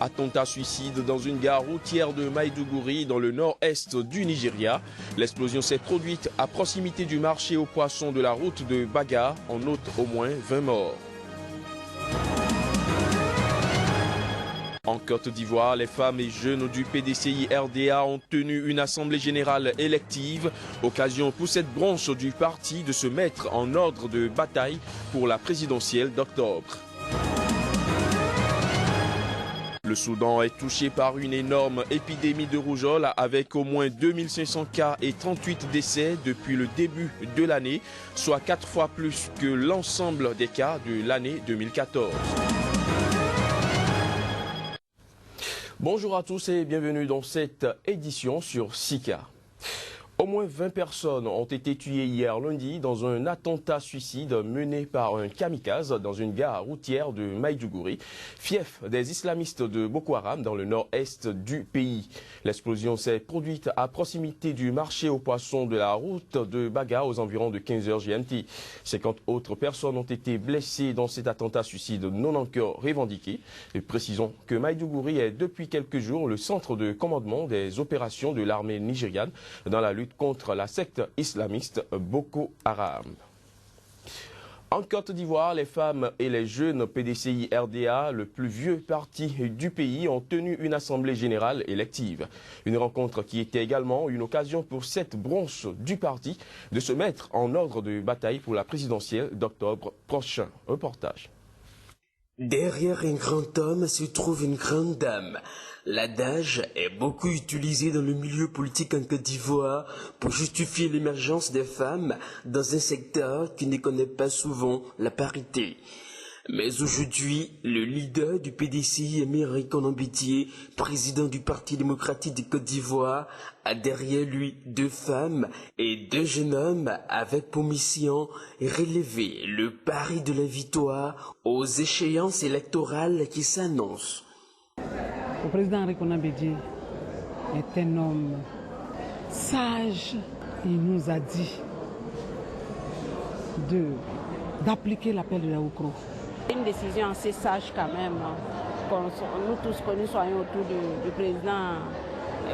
Attentat suicide dans une gare routière de Maiduguri dans le nord-est du Nigeria. L'explosion s'est produite à proximité du marché aux poissons de la route de Baga. On note au moins 20 morts. En Côte d'Ivoire, les femmes et jeunes du PDCI-RDA ont tenu une assemblée générale élective, occasion pour cette branche du parti de se mettre en ordre de bataille pour la présidentielle d'octobre. Le Soudan est touché par une énorme épidémie de rougeole avec au moins 2500 cas et 38 décès depuis le début de l'année, soit 4 fois plus que l'ensemble des cas de l'année 2014. Bonjour à tous et bienvenue dans cette édition sur Sika. Au moins 20 personnes ont été tuées hier lundi dans un attentat suicide mené par un kamikaze dans une gare routière de Maiduguri, fief des islamistes de Boko Haram dans le nord-est du pays. L'explosion s'est produite à proximité du marché aux poissons de la route de Baga aux environs de 15h GMT. 50 autres personnes ont été blessées dans cet attentat suicide non encore revendiqué. Et précisons que Maiduguri est depuis quelques jours le centre de commandement des opérations de l'armée nigériane dans la lutte contre la secte islamiste Boko Haram. En Côte d'Ivoire, les femmes et les jeunes PDCI-RDA, le plus vieux parti du pays, ont tenu une assemblée générale élective. Une rencontre qui était également une occasion pour cette branche du parti de se mettre en ordre de bataille pour la présidentielle d'octobre prochain. Reportage. Derrière un grand homme se trouve une grande dame. L'adage est beaucoup utilisé dans le milieu politique en Côte d'Ivoire pour justifier l'émergence des femmes dans un secteur qui ne connaît pas souvent la parité. Mais aujourd'hui, le leader du PDCI, Émeric Onambédié, président du Parti démocratique de Côte d'Ivoire, a derrière lui 2 femmes et 2 jeunes hommes avec pour mission relever le pari de la victoire aux échéances électorales qui s'annoncent. Le président Émeric Onambédié est un homme sage. Il nous a dit d'appliquer l'appel de Yaoukro. Une décision assez sage quand même, nous tous que nous soyons autour du président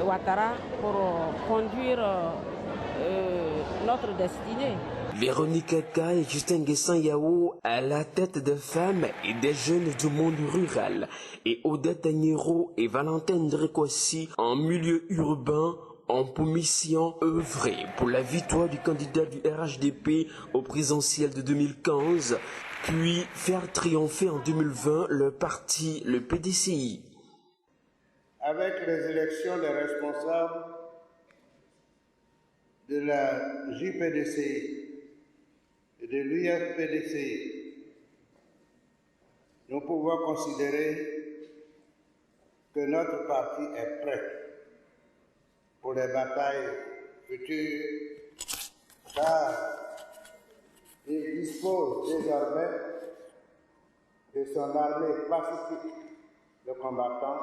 Ouattara pour conduire notre destinée. Véronique Kaka et Justin Nguessan-Yao à la tête des femmes et des jeunes du monde rural et Odette Agnero et Valentine Dréquassi en milieu urbain ont pour mission œuvrer pour la victoire du candidat du RHDP au présidentiel de 2015, puis faire triompher en 2020 le parti, le PDCI. Avec les élections des responsables de la JPDCI et de l'UFPDCI, nous pouvons considérer que notre parti est prêt pour les batailles futures, car il dispose désormais de son armée pacifique de combattants.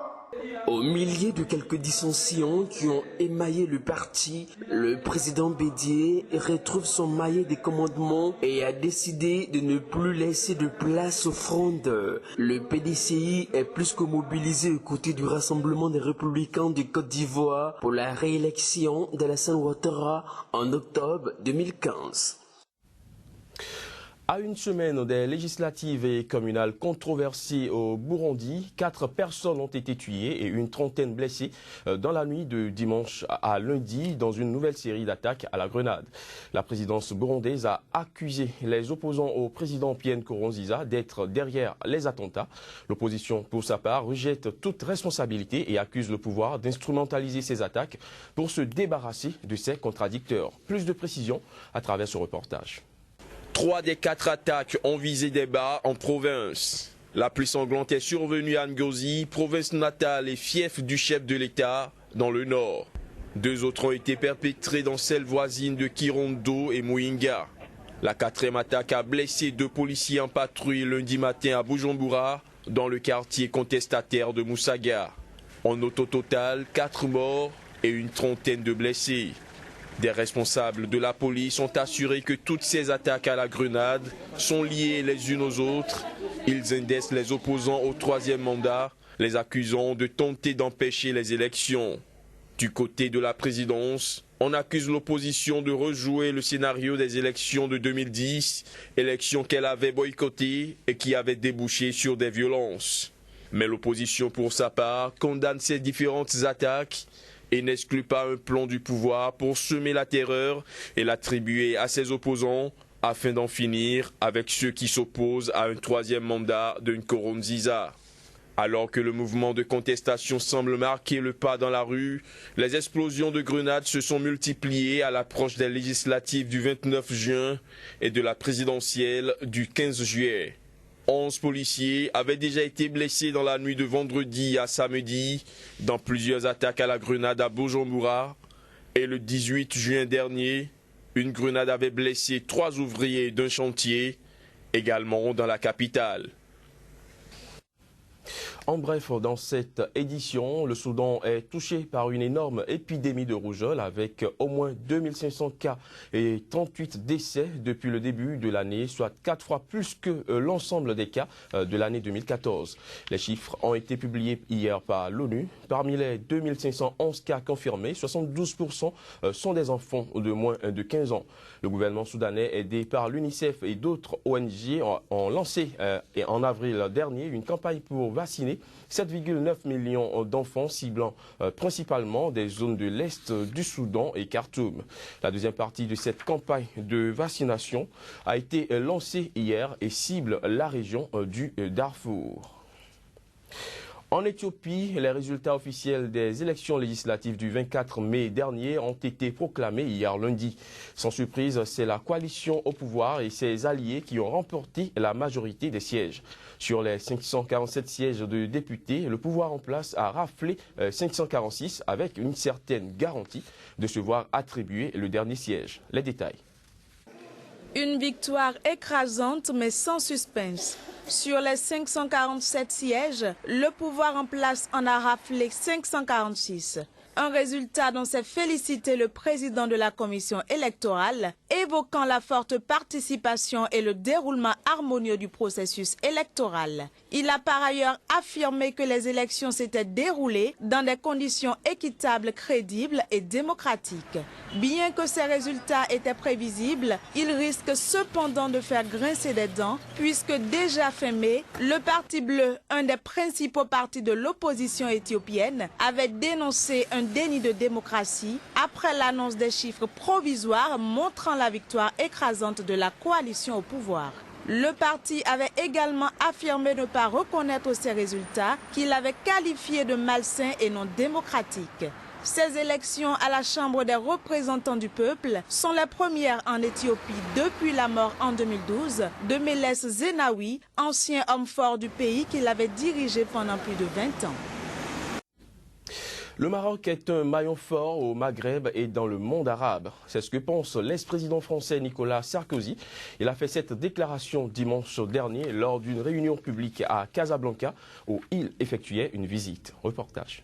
Au milieu de quelques dissensions qui ont émaillé le parti, le président Bédié retrouve son maillet des commandements et a décidé de ne plus laisser de place aux frondeurs. Le PDCI est plus que mobilisé aux côtés du Rassemblement des Républicains de Côte d'Ivoire pour la réélection d'Alassane Ouattara en octobre 2015. À une semaine des législatives et communales controversées au Burundi, 4 personnes ont été tuées et une trentaine blessées dans la nuit de dimanche à lundi dans une nouvelle série d'attaques à la grenade. La présidence burundaise a accusé les opposants au président Pierre Nkurunziza d'être derrière les attentats. L'opposition, pour sa part, rejette toute responsabilité et accuse le pouvoir d'instrumentaliser ces attaques pour se débarrasser de ses contradicteurs. Plus de précisions à travers ce reportage. 3 des 4 attaques ont visé des bars en province. La plus sanglante est survenue à Ngozi, province natale et fief du chef de l'État, dans le nord. 2 autres ont été perpétrées dans celles voisines de Kirondo et Muyinga. La 4e attaque a blessé 2 policiers en patrouille lundi matin à Bujumbura, dans le quartier contestataire de Moussaga. On note au total 4 morts et une trentaine de blessés. Des responsables de la police ont assuré que toutes ces attaques à la grenade sont liées les unes aux autres. Ils indexent les opposants au 3e mandat les accusant de tenter d'empêcher les élections. Du côté de la présidence, on accuse l'opposition de rejouer le scénario des élections de 2010, élections qu'elle avait boycottées et qui avaient débouché sur des violences. Mais l'opposition, pour sa part, condamne ces différentes attaques et n'exclut pas un plan du pouvoir pour semer la terreur et l'attribuer à ses opposants afin d'en finir avec ceux qui s'opposent à un troisième mandat de Nkurunziza. Alors que le mouvement de contestation semble marquer le pas dans la rue, les explosions de grenades se sont multipliées à l'approche des législatives du 29 juin et de la présidentielle du 15 juillet. 11 policiers avaient déjà été blessés dans la nuit de vendredi à samedi dans plusieurs attaques à la grenade à Bujumbura. Et le 18 juin dernier, une grenade avait blessé 3 ouvriers d'un chantier, également dans la capitale. En bref, dans cette édition, le Soudan est touché par une énorme épidémie de rougeole avec au moins 2500 cas et 38 décès depuis le début de l'année, soit 4 fois plus que l'ensemble des cas de l'année 2014. Les chiffres ont été publiés hier par l'ONU. Parmi les 2511 cas confirmés, 72% sont des enfants de moins de 15 ans. Le gouvernement soudanais, aidé par l'UNICEF et d'autres ONG, ont lancé en avril dernier une campagne pour vacciner 7,9 millions d'enfants, ciblant principalement des zones de l'Est du Soudan et Khartoum. La deuxième partie de cette campagne de vaccination a été lancée hier et cible la région du Darfour. En Éthiopie, les résultats officiels des élections législatives du 24 mai dernier ont été proclamés hier lundi. Sans surprise, c'est la coalition au pouvoir et ses alliés qui ont remporté la majorité des sièges. Sur les 547 sièges de députés, le pouvoir en place a raflé 546 avec une certaine garantie de se voir attribuer le dernier siège. Les détails. Une victoire écrasante mais sans suspense. Sur les 547 sièges, le pouvoir en place en a raflé 546. Un résultat dont s'est félicité le président de la commission électorale, évoquant la forte participation et le déroulement harmonieux du processus électoral. Il a par ailleurs affirmé que les élections s'étaient déroulées dans des conditions équitables, crédibles et démocratiques. Bien que ces résultats étaient prévisibles, il risque cependant de faire grincer des dents, puisque déjà fin mai, le Parti bleu, un des principaux partis de l'opposition éthiopienne, avait dénoncé un déni de démocratie après l'annonce des chiffres provisoires montrant la victoire écrasante de la coalition au pouvoir. Le parti avait également affirmé ne pas reconnaître ces résultats, qu'il avait qualifiés de malsains et non démocratiques. Ces élections à la Chambre des représentants du peuple sont les premières en Éthiopie depuis la mort en 2012 de Meles Zenawi, ancien homme fort du pays qui l'avait dirigé pendant plus de 20 ans. Le Maroc est un maillon fort au Maghreb et dans le monde arabe. C'est ce que pense l'ex-président français Nicolas Sarkozy. Il a fait cette déclaration dimanche dernier lors d'une réunion publique à Casablanca où il effectuait une visite. Reportage.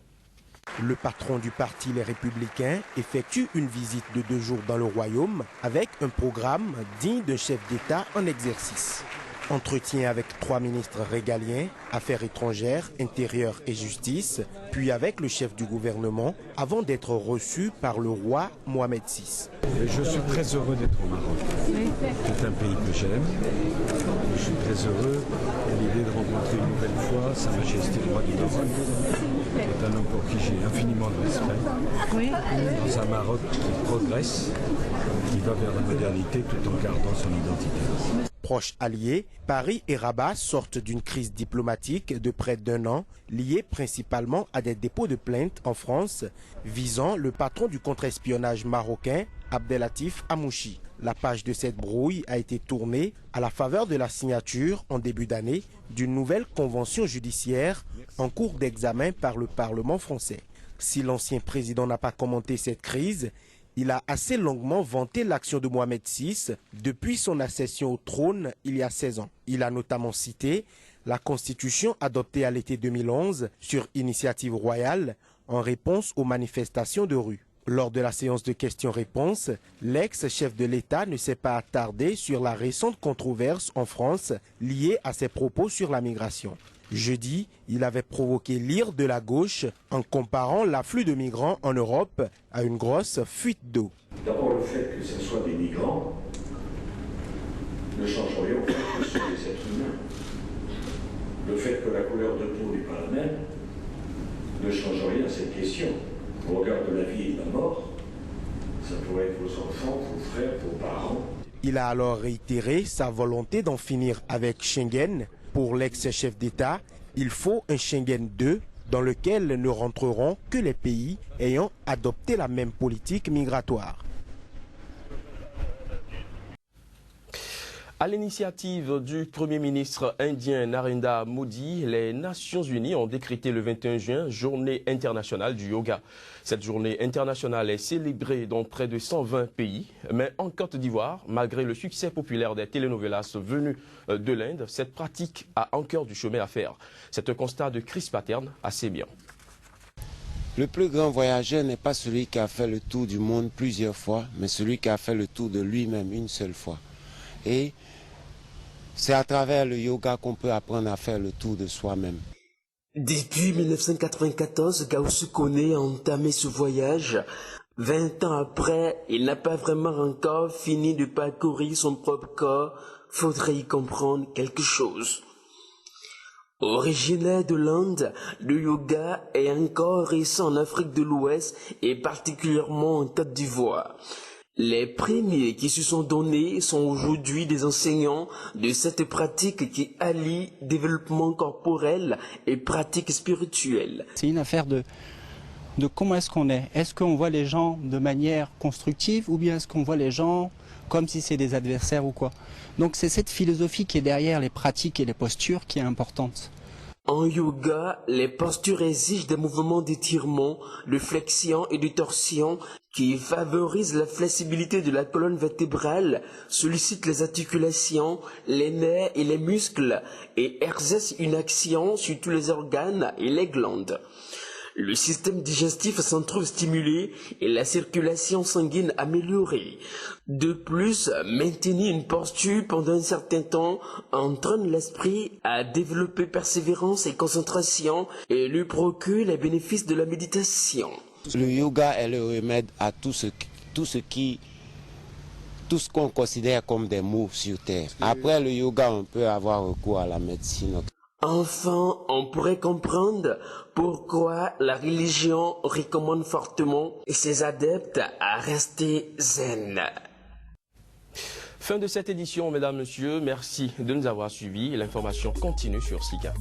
Le patron du parti Les Républicains effectue une visite de 2 jours dans le royaume avec un programme digne d'un chef d'État en exercice. Entretien avec 3 ministres régaliens, Affaires étrangères, Intérieur et Justice, puis avec le chef du gouvernement, avant d'être reçu par le roi Mohamed VI. Je suis très heureux d'être au Maroc. C'est un pays que j'aime. Je suis très heureux à l'idée de rencontrer une nouvelle fois Sa Majesté le roi du Maroc. C'est un homme pour qui j'ai infiniment de respect. Dans un Maroc qui progresse, qui va vers la modernité tout en gardant son identité. Proches alliés, Paris et Rabat sortent d'une crise diplomatique de près d'1 an, liée principalement à des dépôts de plaintes en France visant le patron du contre-espionnage marocain, Abdelatif Amouchi. La page de cette brouille a été tournée à la faveur de la signature en début d'année d'une nouvelle convention judiciaire en cours d'examen par le Parlement français. Si l'ancien président n'a pas commenté cette crise, il a assez longuement vanté l'action de Mohamed VI depuis son accession au trône il y a 16 ans. Il a notamment cité la constitution adoptée à l'été 2011 sur initiative royale en réponse aux manifestations de rue. Lors de la séance de questions-réponses, l'ex-chef de l'État ne s'est pas attardé sur la récente controverse en France liée à ses propos sur la migration. Jeudi, il avait provoqué l'ire de la gauche en comparant l'afflux de migrants en Europe à une grosse fuite d'eau. D'abord, le fait que ce soit des migrants ne change rien au fait que ce sont des êtres humains. Le fait que la couleur de peau n'est pas la même ne change rien à cette question. Au regard de la vie et de la mort, ça pourrait être vos enfants, vos frères, vos parents. Il a alors réitéré sa volonté d'en finir avec Schengen. Pour l'ex-chef d'État, il faut un Schengen 2 dans lequel ne rentreront que les pays ayant adopté la même politique migratoire. À l'initiative du Premier ministre indien Narendra Modi, les Nations Unies ont décrété le 21 juin Journée internationale du yoga. Cette journée internationale est célébrée dans près de 120 pays, mais en Côte d'Ivoire, malgré le succès populaire des telenovelas venus de l'Inde, cette pratique a encore du chemin à faire. C'est un constat de Chris Paterne assez bien. Le plus grand voyageur n'est pas celui qui a fait le tour du monde plusieurs fois, mais celui qui a fait le tour de lui-même une seule fois. Et c'est à travers le yoga qu'on peut apprendre à faire le tour de soi-même. Depuis 1994, Gaoussou Koné a entamé ce voyage. 20 ans après, il n'a pas vraiment encore fini de parcourir son propre corps. Faudrait y comprendre quelque chose. Originaire de l'Inde, le yoga est encore récent en Afrique de l'Ouest et particulièrement en Côte d'Ivoire. Les premiers qui se sont donnés sont aujourd'hui des enseignants de cette pratique qui allie développement corporel et pratique spirituelle. C'est une affaire de comment est-ce qu'on est. Est-ce qu'on voit les gens de manière constructive ou bien est-ce qu'on voit les gens comme si c'est des adversaires ou quoi. Donc c'est cette philosophie qui est derrière les pratiques et les postures qui est importante. En yoga, les postures exigent des mouvements d'étirement, de flexion et de torsion qui favorisent la flexibilité de la colonne vertébrale, sollicitent les articulations, les nerfs et les muscles et exercent une action sur tous les organes et les glandes. Le système digestif s'en trouve stimulé et la circulation sanguine améliorée. De plus, maintenir une posture pendant un certain temps entraîne l'esprit à développer persévérance et concentration et lui procure les bénéfices de la méditation. Le yoga est le remède à tout ce qu'on considère comme des maux sur terre. Après le yoga, on peut avoir recours à la médecine. Enfin, on pourrait comprendre pourquoi la religion recommande fortement ses adeptes à rester zen. Fin de cette édition, mesdames, messieurs. Merci de nous avoir suivis. L'information continue sur SICA.